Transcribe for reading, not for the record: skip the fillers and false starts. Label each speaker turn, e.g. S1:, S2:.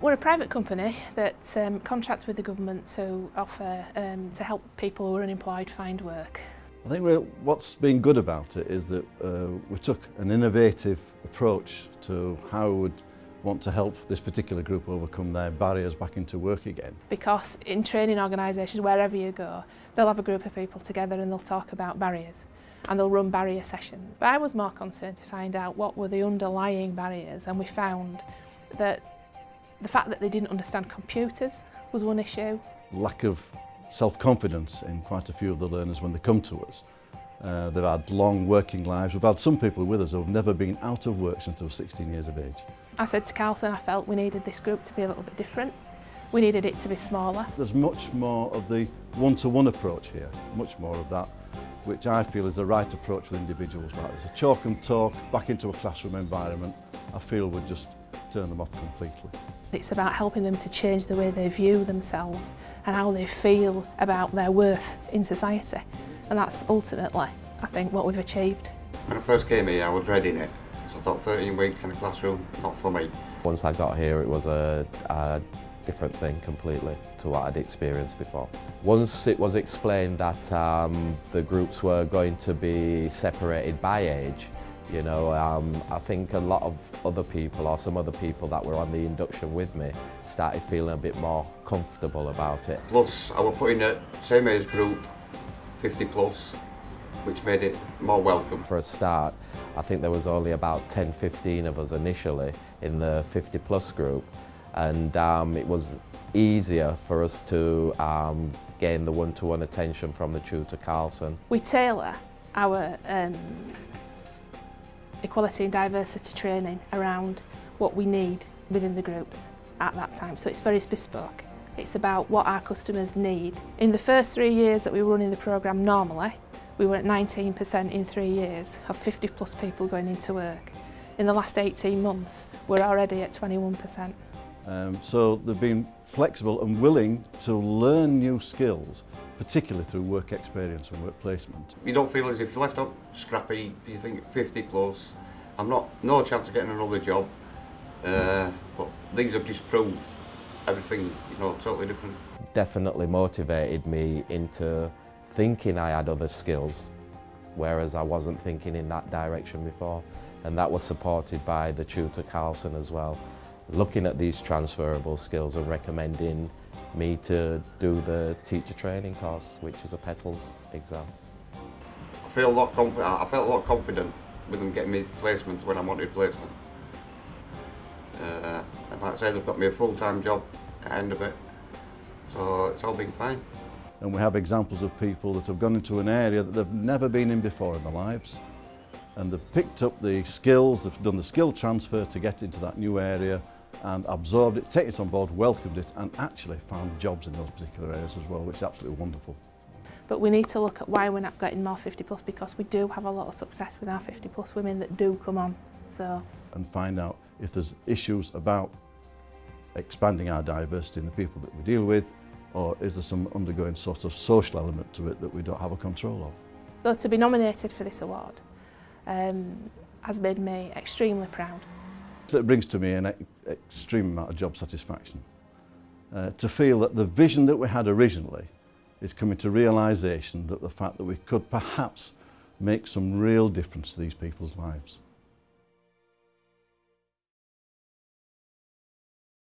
S1: We're a private company that contracts with the government to offer to help people who are unemployed find work.
S2: I think what's been good about it is that we took an innovative approach to how we would want to help this particular group overcome their barriers back into work again.
S1: Because in training organisations, wherever you go, they'll have a group of people together and they'll talk about barriers and they'll run barrier sessions. But I was more concerned to find out what were the underlying barriers, and we found that the fact that they didn't understand computers was one issue.
S2: Lack of self-confidence in quite a few of the learners when they come to us. They've had long working lives. We've had some people with us who have never been out of work since they were 16 years of age.
S1: I said to Carlson I felt we needed this group to be a little bit different. We needed it to be smaller.
S2: There's much more of the one-to-one approach here, much more of that, which I feel is the right approach with individuals like this. A chalk and talk back into a classroom environment, I feel would just turn them off completely.
S1: It's about helping them to change the way they view themselves and how they feel about their worth in society. And that's ultimately, I think, what we've achieved.
S3: When I first came here, I was dreading it. So I thought 13 weeks in a classroom, not for me.
S4: Once I got here, it was a different thing completely to what I'd experienced before. Once it was explained that the groups were going to be separated by age, you know, I think a lot of other people, or some other people that were on the induction with me, started feeling a bit more comfortable about it.
S3: Plus, I was put in a same age group, 50 plus, which made it more welcome.
S4: For a start, I think there was only about 10-15 of us initially in the 50 plus group, and it was easier for us to gain the one-to-one attention from the tutor Carlson.
S1: We tailor our equality and diversity training around what we need within the groups at that time, so it's very bespoke. It's about what our customers need. In the first 3 years that we were running the programme normally, we were at 19% in 3 years of 50 plus people going into work. In the last 18 months, we're already at 21%.
S2: So they've been flexible and willing to learn new skills, particularly through work experience and work placement.
S3: You don't feel as if you're left out scrappy. You think 50 plus, no chance of getting another job. But these have just proved everything, you know, totally different.
S4: Definitely motivated me into thinking I had other skills, whereas I wasn't thinking in that direction before. And that was supported by the tutor Carlson as well, looking at these transferable skills and recommending me to do the teacher training course, which is a Petals exam.
S3: I felt a lot confident with them getting me placements when I wanted placement. And like I say, they've got me a full-time job at the end of it, so it's all been fine.
S2: And we have examples of people that have gone into an area that they've never been in before in their lives, and they've picked up the skills, they've done the skill transfer to get into that new area and absorbed it, taken it on board, welcomed it, and actually found jobs in those particular areas as well, which is absolutely wonderful.
S1: But we need to look at why we're not getting more 50 plus, because we do have a lot of success with our 50 plus women that do come on. And
S2: find out if there's issues about expanding our diversity in the people that we deal with, or is there some undergoing sort of social element to it that we don't have a control of.
S1: So to be nominated for this award has made me extremely proud.
S2: It brings to me an extreme amount of job satisfaction. To feel that the vision that we had originally is coming to realisation, that the fact that we could perhaps make some real difference to these people's lives.